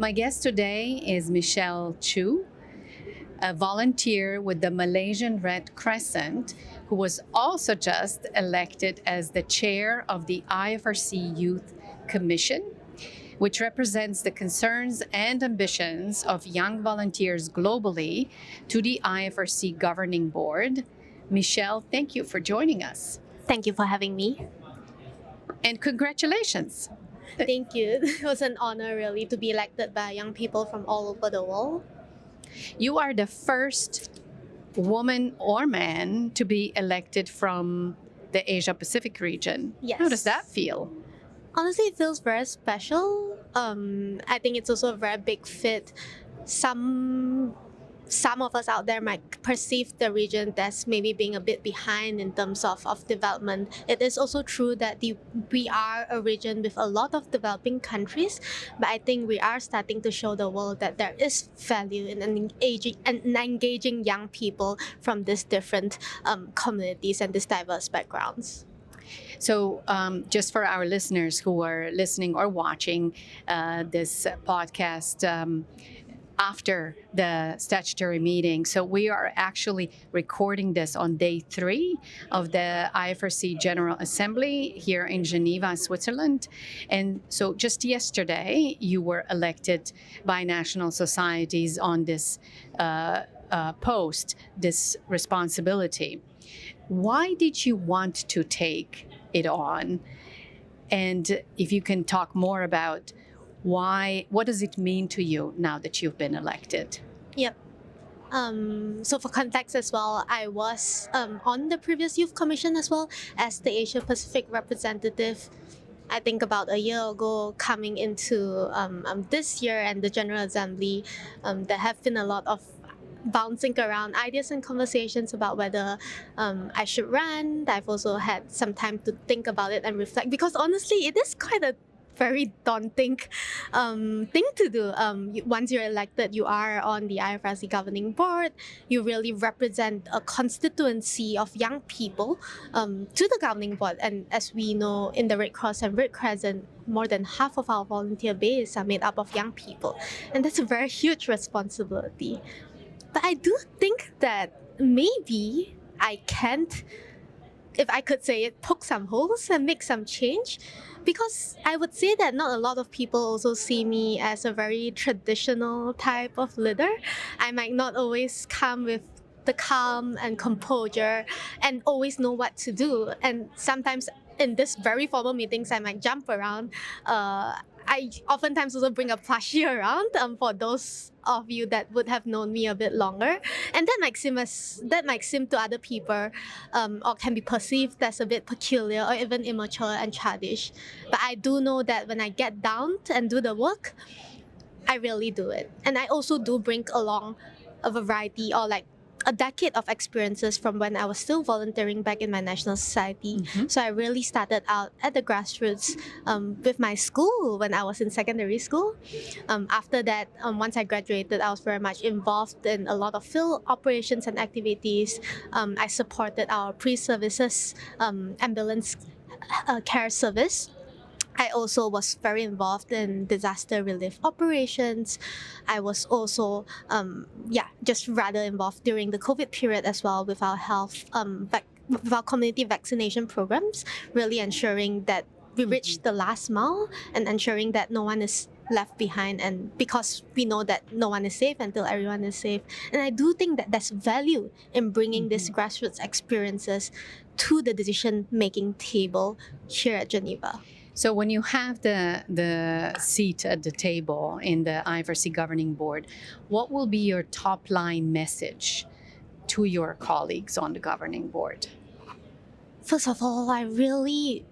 My guest today is Michelle Chu, a volunteer with the Malaysian Red Crescent, who was also just elected as the chair of the IFRC Youth Commission, which represents the concerns and ambitions of young volunteers globally to the IFRC Governing Board. Michelle, thank you for joining us. Thank you for having me. And congratulations. Thank you. It was an honor, really, to be elected by young people from all over the world. You are the first woman or man to be elected from the Asia Pacific region. Yes. How does that feel? Honestly, it feels very special. I think it's also a very big fit. Some of us out there might perceive the region as maybe being a bit behind in terms of development. It is also true that we are a region with a lot of developing countries, but I think we are starting to show the world that there is value in engaging young people from these different communities and these diverse backgrounds. So, just for our listeners who are listening or watching this podcast, after the statutory meeting. So we are actually recording this on day 3 of the IFRC General Assembly here in Geneva, Switzerland. And so just yesterday, you were elected by national societies on this post, this responsibility. Why did you want to take it on? And if you can talk more about what does it mean to you now that you've been elected? Yep. So for context as well, I was on the previous Youth Commission as well as the Asia Pacific representative. I think about a year ago, coming into this year and the General Assembly, there have been a lot of bouncing around ideas and conversations about whether I should run. I've also had some time to think about it and reflect, because honestly, it is quite a very daunting thing to do. Once you're elected, you are on the IFRC Governing Board. You really represent a constituency of young people to the Governing Board. And as we know, in the Red Cross and Red Crescent, more than half of our volunteer base are made up of young people. And that's a very huge responsibility. But I do think that maybe I can't, if I could say it, poke some holes and make some change. Because I would say that not a lot of people also see me as a very traditional type of leader. I might not always come with the calm and composure and always know what to do. And sometimes in this very formal meetings, I might jump around. I oftentimes also bring a plushie around for those of you that would have known me a bit longer, and that might seem to other people or can be perceived as a bit peculiar or even immature and childish. But I do know that when I get down and do the work, I really do it, and I also do bring along a variety or like a decade of experiences from when I was still volunteering back in my national society. So I really started out at the grassroots with my school when I was in secondary school. After that, once I graduated, I was very much involved in a lot of field operations and activities. I supported our pre-services ambulance care service. I also was very involved in disaster relief operations. I was also, just rather involved during the COVID period as well with our health, with our community vaccination programs, really ensuring that we reach the last mile and ensuring that no one is left behind, and because we know that no one is safe until everyone is safe. And I do think that there's value in bringing these grassroots experiences to the decision-making table here at Geneva. So when you have the seat at the table in the IFRC Governing Board, what will be your top line message to your colleagues on the Governing Board? First of all, I really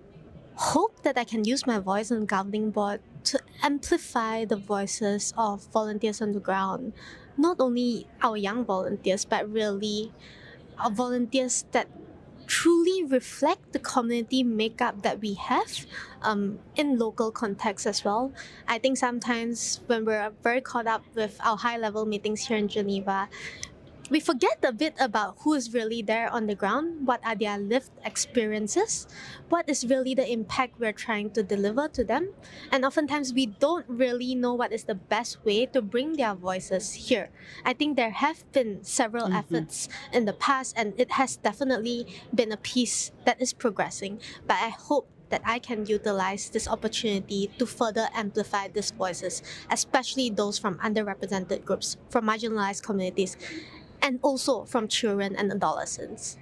hope that I can use my voice on the Governing Board to amplify the voices of volunteers on the ground. Not only our young volunteers, but really our volunteers that truly reflect the community makeup that we have in local context as well. I think sometimes when we're very caught up with our high-level meetings here in Geneva, we forget a bit about who is really there on the ground, what are their lived experiences, what is really the impact we're trying to deliver to them. And oftentimes we don't really know what is the best way to bring their voices here. I think there have been several efforts in the past, and it has definitely been a piece that is progressing. But I hope that I can utilize this opportunity to further amplify these voices, especially those from underrepresented groups, from marginalized communities, and also from children and adolescents.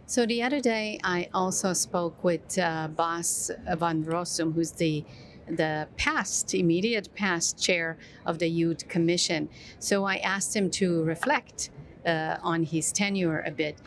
So the other day, I also spoke with Bas van Rossum, who's the immediate past chair of the Youth Commission. So I asked him to reflect on his tenure a bit.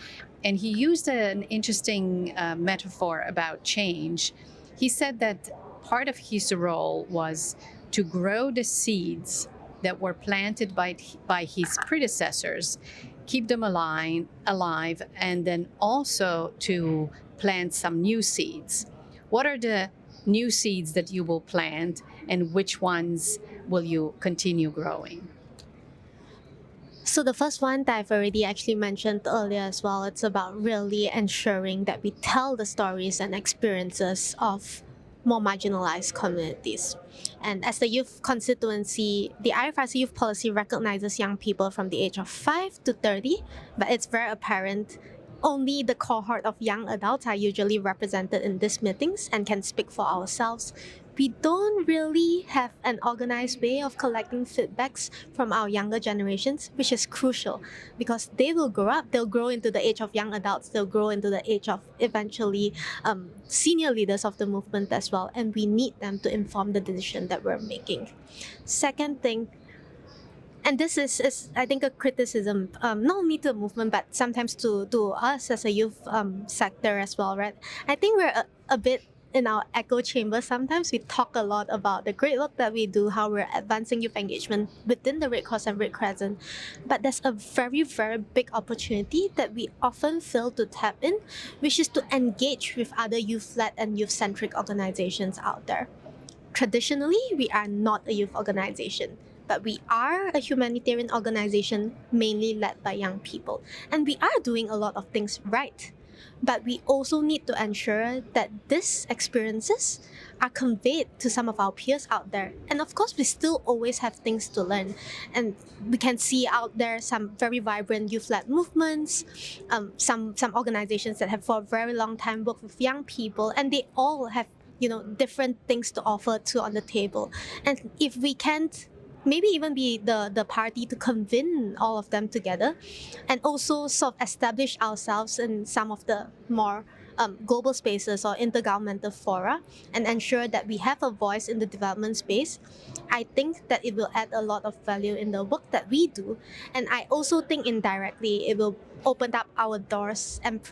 And he used an interesting metaphor about change. He said that part of his role was to grow the seeds that were planted by his predecessors, keep them alive, and then also to plant some new seeds. What are the new seeds that you will plant, and which ones will you continue growing? So the first one that I've already actually mentioned earlier as well, it's about really ensuring that we tell the stories and experiences of more marginalized communities. And as the youth constituency, the IFRC youth policy recognizes young people from the age of 5 to 30, but it's very apparent only the cohort of young adults are usually represented in these meetings and can speak for ourselves. We don't really have an organized way of collecting feedbacks from our younger generations, which is crucial because they will grow up, they'll grow into the age of young adults, they'll grow into the age of eventually senior leaders of the movement as well, and we need them to inform the decision that we're making. Second thing, and this is I think a criticism, not only to the movement but sometimes to us as a youth sector as well, right? I think we're a bit in our echo chamber. Sometimes we talk a lot about the great work that we do, how we're advancing youth engagement within the Red Cross and Red Crescent, but there's a very, very big opportunity that we often fail to tap in, which is to engage with other youth-led and youth-centric organizations out there. Traditionally, we are not a youth organization, but we are a humanitarian organization mainly led by young people. And we are doing a lot of things right. But we also need to ensure that these experiences are conveyed to some of our peers out there. And of course, we still always have things to learn. And we can see out there some very vibrant youth-led movements, some organizations that have for a very long time worked with young people, and they all have different things to offer to on the table. And if we can't maybe even be the party to convene all of them together and also sort of establish ourselves in some of the more global spaces or intergovernmental fora and ensure that we have a voice in the development space, I think that it will add a lot of value in the work that we do. And I also think indirectly it will open up our doors and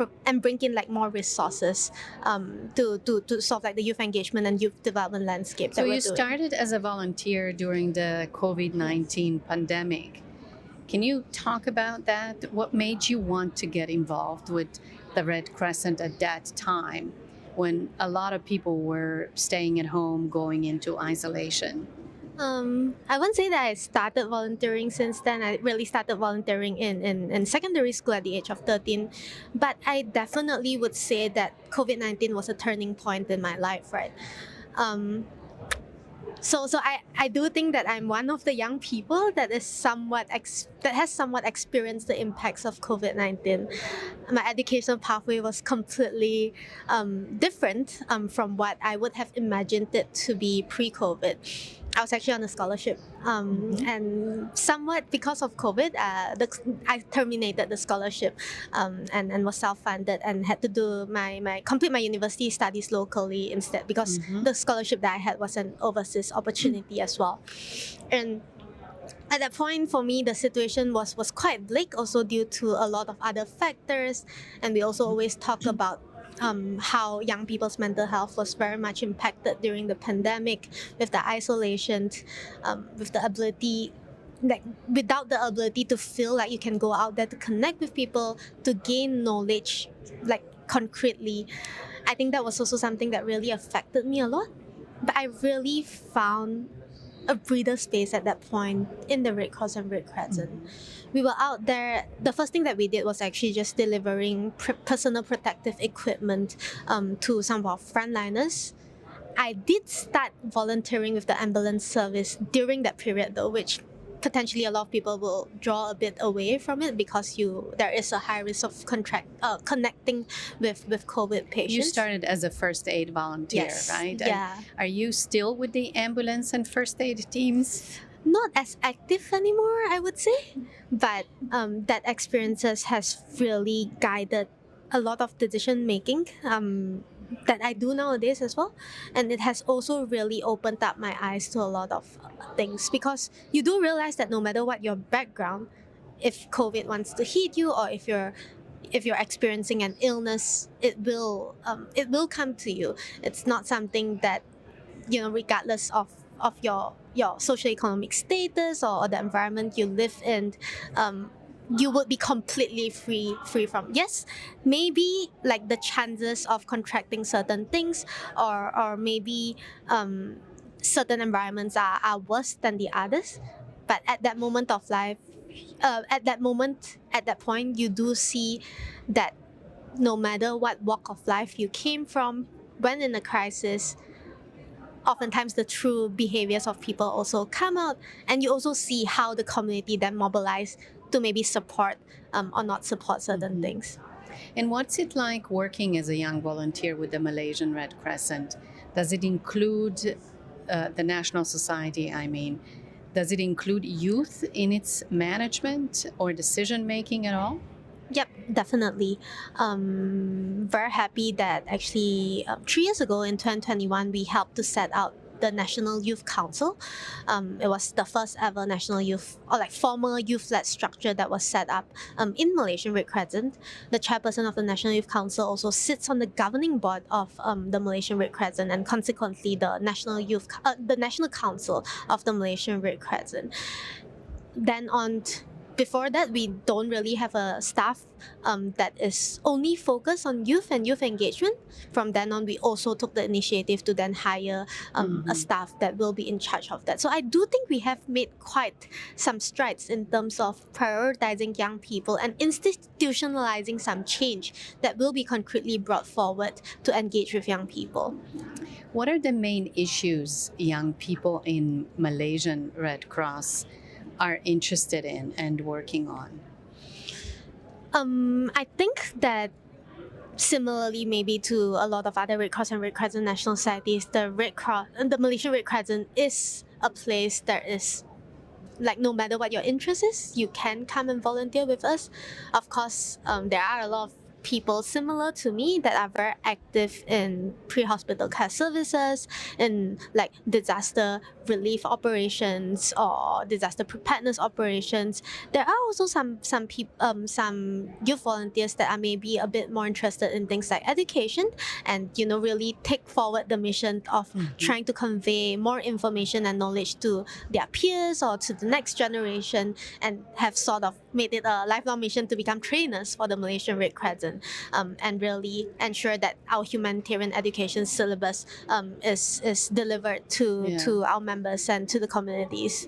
bring in like more resources to solve like the youth engagement and youth development landscape So that we're you doing. started as a volunteer during the COVID-19 pandemic. Can you talk about that? What made you want to get involved with the Red Crescent at that time when a lot of people were staying at home, going into isolation? I wouldn't say that I started volunteering since then. I really started volunteering in secondary school at the age of 13. But I definitely would say that COVID-19 was a turning point in my life, right? So I do think that I'm one of the young people that is that has somewhat experienced the impacts of COVID-19. My educational pathway was completely different from what I would have imagined it to be pre-COVID. I was actually on a scholarship, and somewhat because of COVID, I terminated the scholarship and was self-funded and had to do complete my university studies locally instead because the scholarship that I had was an overseas opportunity as well. And at that point, for me, the situation was quite bleak, also due to a lot of other factors, and we also always talk about how young people's mental health was very much impacted during the pandemic with the isolation, with the ability, like without the ability to feel like you can go out there to connect with people, to gain knowledge, like concretely. I think that was also something that really affected me a lot. But I really found a breather space at that point in the Red Cross and Red Crescent. We were out there. The first thing that we did was actually just delivering personal protective equipment to some of our frontliners. I did start volunteering with the ambulance service during that period, though, which potentially a lot of people will draw a bit away from it because there is a high risk of connecting with COVID patients. You started as a first aid volunteer, Yes. right? Yeah. And are you still with the ambulance and first aid teams? Not as active anymore, I would say, but that experiences has really guided a lot of decision making that I do nowadays as well, and it has also really opened up my eyes to a lot of things, because you do realize that no matter what your background, if COVID wants to hit you, or if you're experiencing an illness, it will come to you. It's not something that, regardless of your socioeconomic status or the environment you live in, you would be completely free from. Yes, maybe like the chances of contracting certain things, or maybe certain environments are worse than the others, but at that moment of life, at that point, you do see that no matter what walk of life you came from, when in a crisis, oftentimes the true behaviors of people also come out, and you also see how the community then mobilize to maybe support or not support certain things. And what's it like working as a young volunteer with the Malaysian Red Crescent? Does it include the National Society? I mean, does it include youth in its management or decision making at all? Yep, definitely. Very happy that actually 3 years ago in 2021, we helped to set out the National Youth Council. It was the first ever national youth, or like formal youth-led structure that was set up in Malaysian Red Crescent. The chairperson of the National Youth Council also sits on the governing board of the Malaysian Red Crescent, and consequently the the National Council of the Malaysian Red Crescent. Before that, we don't really have a staff that is only focused on youth and youth engagement. From then on, we also took the initiative to then hire a staff that will be in charge of that. So I do think we have made quite some strides in terms of prioritizing young people and institutionalizing some change that will be concretely brought forward to engage with young people. What are the main issues young people in Malaysian Red Cross are interested in and working on? I think that similarly, maybe to a lot of other Red Cross and Red Crescent national societies, the Malaysian Red Crescent is a place that is like, no matter what your interest is, you can come and volunteer with us. Of course, there are a lot of people similar to me that are very active in pre-hospital care services, in like disaster relief operations or disaster preparedness operations. There are also some youth volunteers that are maybe a bit more interested in things like education, and really take forward the mission of trying to convey more information and knowledge to their peers or to the next generation, and have sort of made it a lifelong mission to become trainers for the Malaysian Red Crescent, and really ensure that our humanitarian education syllabus is delivered to our members and to the communities.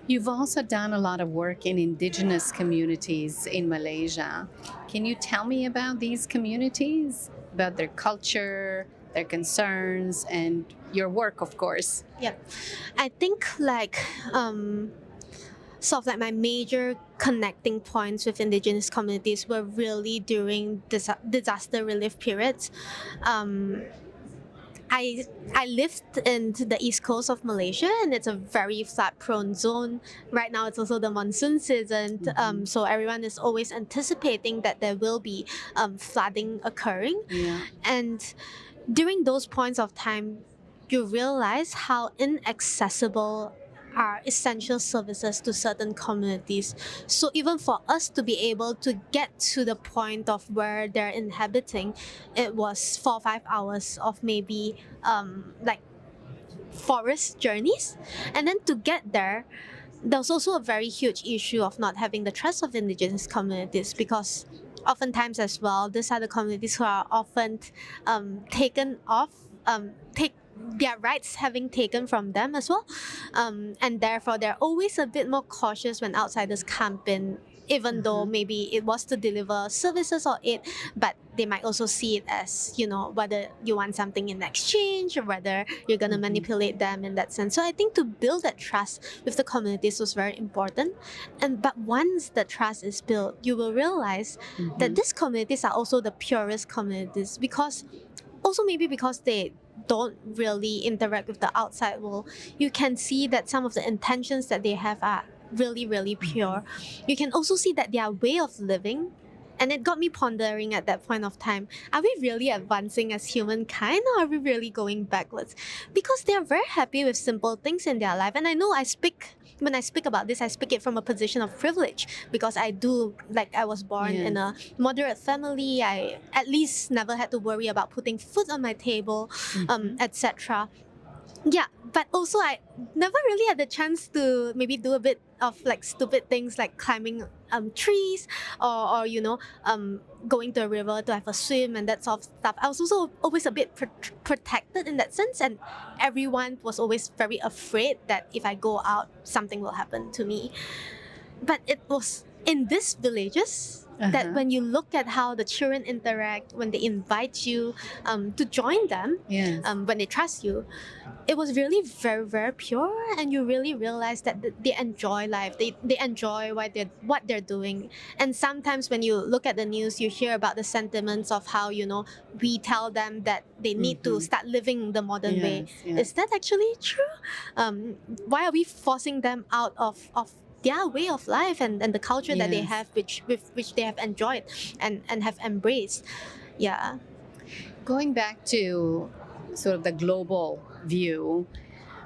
You've also done a lot of work in indigenous communities in Malaysia. Can you tell me about these communities, about their culture, their concerns, and your work, of course? Yep. I think sort of like my major connecting points with indigenous communities were really during disaster relief periods. I lived in the east coast of Malaysia, and it's a very flood-prone zone. Right now, it's also the monsoon season, so everyone is always anticipating that there will be flooding occurring. Yeah. And during those points of time, you realize how inaccessible are essential services to certain communities. So even for us to be able to get to the point of where they're inhabiting, it was 4 or 5 hours of maybe forest journeys. And then to get there, there's also a very huge issue of not having the trust of indigenous communities, because oftentimes as well, these are the communities who are often their rights having taken from them as well, and therefore they're always a bit more cautious when outsiders come in, even though maybe it was to deliver services or aid, but they might also see it as, whether you want something in exchange or whether you're going to manipulate them in that sense. So I think to build that trust with the communities was very important. But once the trust is built, you will realize that these communities are also the purest communities, because maybe because they don't really interact with the outside world, you can see that some of the intentions that they have are really, really pure. You can also see that their way of living, and it got me pondering at that point of time, are we really advancing as humankind, or are we really going backwards? Because they are very happy with simple things in their life. And I know when I speak about this, I speak it from a position of privilege, because I was born in a moderate family. I at least never had to worry about putting food on my table, etc. Yeah, but also I never really had the chance to maybe do a bit of like stupid things like climbing trees, or going to a river to have a swim and that sort of stuff. I was also always a bit protected in that sense, and everyone was always very afraid that if I go out, something will happen to me. But it was in these villages that when you look at how the children interact, when they invite you to join them, when they trust you, it was really very, very pure, and you really realize that they enjoy life. They enjoy what they're doing. And sometimes when you look at the news, you hear about the sentiments of how, we tell them that they need to start living the modern way. Is that actually true? Why are we forcing them out of their way of life and the culture that they have, which they have enjoyed and have embraced? Yeah. Going back to sort of the global view,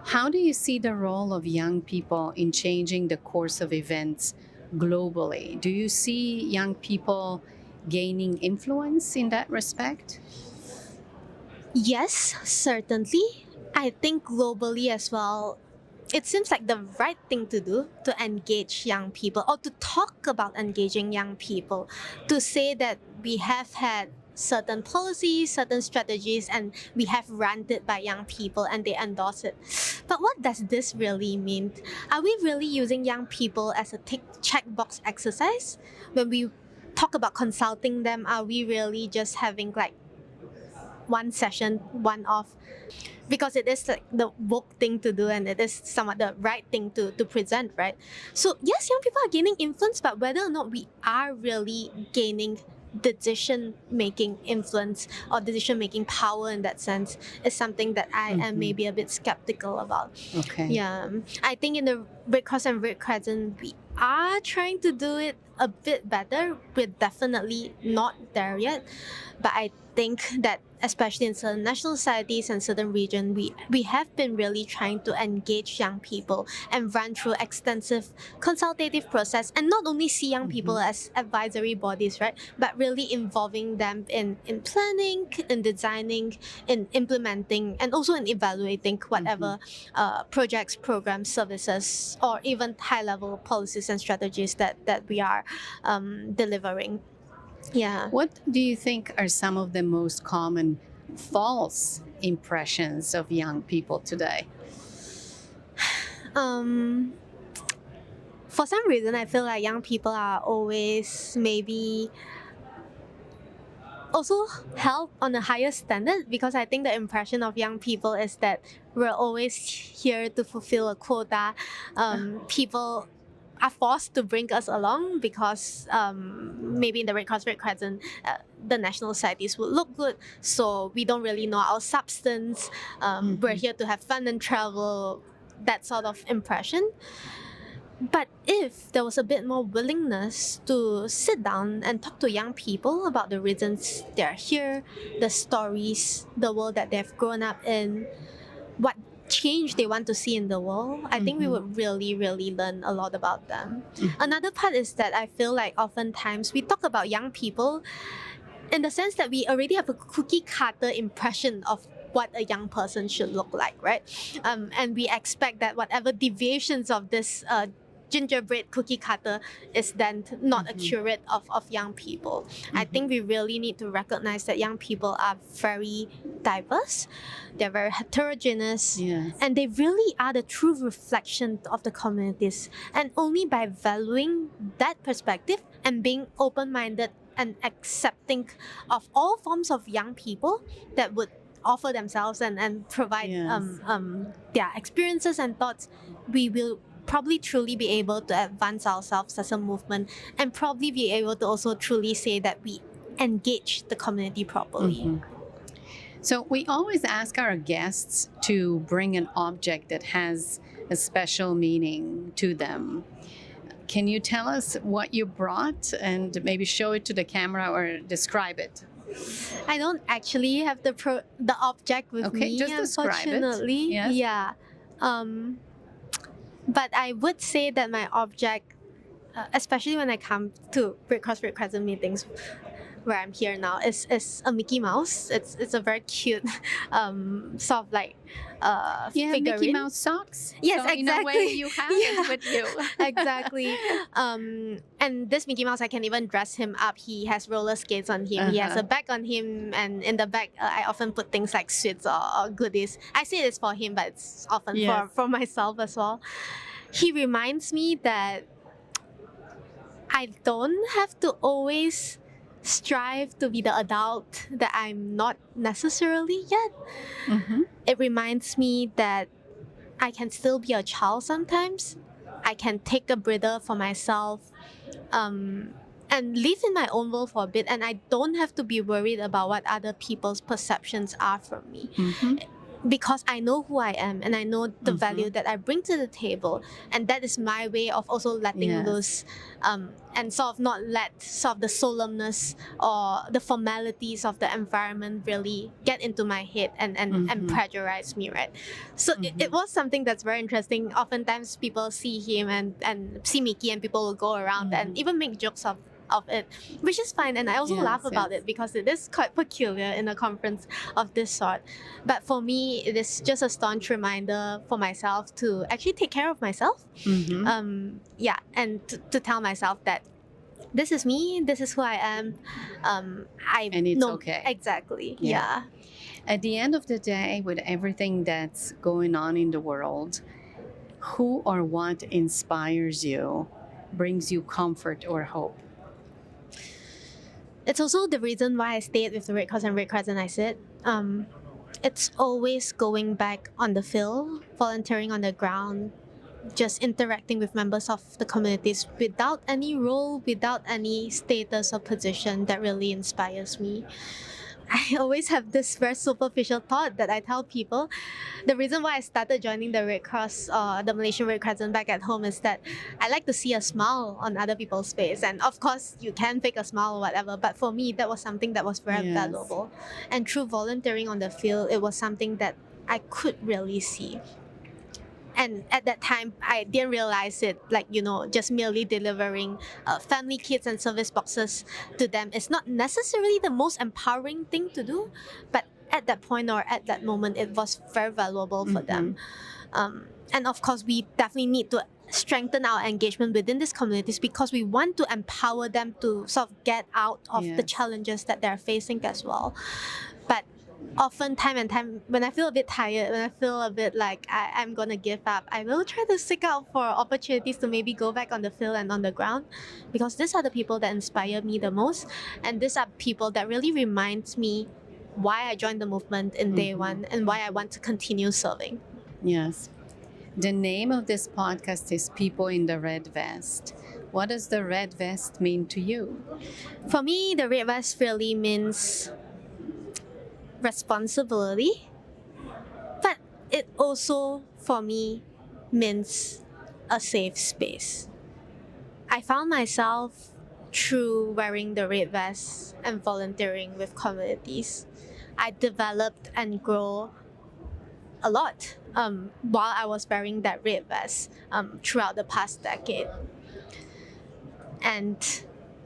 how do you see the role of young people in changing the course of events globally? Do you see young people gaining influence in that respect? Yes, certainly. I think globally as well, it seems like the right thing to do to engage young people, or to talk about engaging young people, to say that we have had certain policies, certain strategies, and we have run it by young people and they endorse it. But what does this really mean? Are we really using young people as a checkbox exercise? When we talk about consulting them, are we really just having like one session, one off? Because it is like the woke thing to do, and it is somewhat the right thing to present, right? So yes, young people are gaining influence, but whether or not we are really gaining decision-making influence or decision-making power in that sense is something that I am maybe a bit skeptical about. Okay. Yeah, I think in the Red Cross and Red Crescent, we are trying to do it a bit better. We're definitely not there yet, but I think that especially in certain national societies and certain regions, we have been really trying to engage young people and run through extensive consultative process, and not only see young people as advisory bodies, right, but really involving them in planning, in designing, in implementing, and also in evaluating whatever projects, programs, services, or even high-level policies and strategies that we are delivering. Yeah. What do you think are some of the most common false impressions of young people today? For some reason, I feel like young people are always maybe also held on a higher standard, because I think the impression of young people is that we're always here to fulfill a quota. People are forced to bring us along because maybe in the Red Cross Red Crescent, the national societies will look good, so we don't really know our substance. We're here to have fun and travel, that sort of impression. But if there was a bit more willingness to sit down and talk to young people about the reasons they're here, the stories, the world that they've grown up in, what change they want to see in the world, I think we would really, really learn a lot about them. Another part is that I feel like oftentimes we talk about young people in the sense that we already have a cookie cutter impression of what a young person should look like, right? And we expect that whatever deviations of this gingerbread cookie cutter is then not accurate of young people. I think we really need to recognize that young people are very diverse, they're very heterogeneous, Yes. and they really are the true reflection of the communities. And only by valuing that perspective and being open-minded and accepting of all forms of young people that would offer themselves and provide Yes. their experiences and thoughts, we will probably truly be able to advance ourselves as a movement and probably be able to also truly say that we engage the community properly. So we always ask our guests to bring an object that has a special meaning to them. Can you tell us what you brought and maybe show it to the camera or describe it? I don't actually have the object with Okay, me, just describe it. unfortunately. Yes. Yeah. But I would say that my object, especially when I come to Red Cross Red Crescent meetings, where I'm here now, is a Mickey Mouse. It's a very cute, sort of like You have figurine. Mickey Mouse socks? Yes, so in a way exactly. you have Yeah. it with you. Exactly. And this Mickey Mouse, I can even dress him up. He has roller skates on him. He has a bag on him, and in the bag, I often put things like sweets or goodies. I say it's for him, but it's often Yes. for myself as well. He reminds me that I don't have to always strive to be the adult that I'm not necessarily yet. Mhm. It reminds me that I can still be a child sometimes. I can take a breather for myself and live in my own world for a bit, and I don't have to be worried about what other people's perceptions are from me. Mhm. Because I know who I am and I know the value that I bring to the table, and that is my way of also letting Yes. loose and sort of not let sort of the solemnness or the formalities of the environment really get into my head and pressurize me, right? So it was something that's very interesting. Oftentimes people see him and see Mickey, and people will go around and even make jokes of it, which is fine, and I also Yes, laugh about yes. it because it is quite peculiar in a conference of this sort. But for me, it is just a staunch reminder for myself to actually take care of myself. Mhm. And to tell myself that this is me, this is who I am. I And it's know okay. exactly. Yeah. Yeah. At the end of the day, with everything that's going on in the world, who or what inspires you, brings you comfort or hope? It's also the reason why I stayed with the Red Cross and Red Crescent, I said. It's always going back on the field, volunteering on the ground, just interacting with members of the communities without any role, without any status or position that really inspires me. I always have this very superficial thought that I tell people. The reason why I started joining the Red Cross or the Malaysian Red Crescent back at home is that I like to see a smile on other people's face. And of course, you can fake a smile or whatever, but for me, that was something that was very Yes. valuable. And through volunteering on the field, it was something that I could really see. And at that time, I didn't realize it, like, just merely delivering family kits and service boxes to them is not necessarily the most empowering thing to do. But at that point or at that moment, it was very valuable for them. And of course, we definitely need to strengthen our engagement within these communities because we want to empower them to sort of get out of the Yes. challenges that they're facing as well. But often time and time when I feel a bit tired, when I feel a bit like I'm gonna give up, I will try to seek out for opportunities to maybe go back on the field and on the ground, because these are the people that inspire me the most, and these are people that really reminds me why I joined the movement in day one and why I want to continue serving. Yes. The name of this podcast is People in the Red Vest. What does the red vest mean to you? For me, the red vest really means responsibility, but it also, for me, means a safe space. I found myself through wearing the red vest and volunteering with communities. I developed and grew a lot while I was wearing that red vest throughout the past decade. And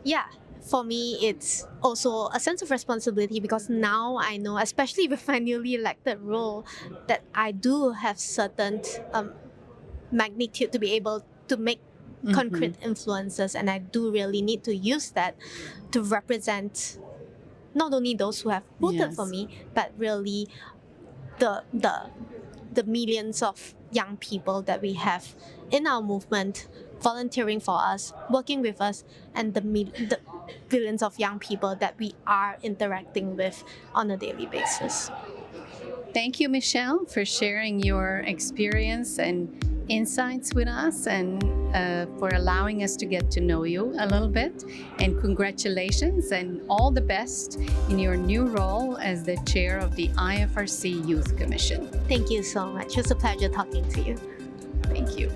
yeah, for me, it's also a sense of responsibility because now I know, especially with my newly elected role, that I do have certain magnitude to be able to make concrete influences, and I do really need to use that to represent not only those who have voted for Yes. me, but really the millions of young people that we have in our movement, volunteering for us, working with us, and the billions of young people that we are interacting with on a daily basis. Thank you, Michelle, for sharing your experience and insights with us, and for allowing us to get to know you a little bit. And congratulations and all the best in your new role as the chair of the IFRC Youth Commission. Thank you so much. It was a pleasure talking to you. Thank you.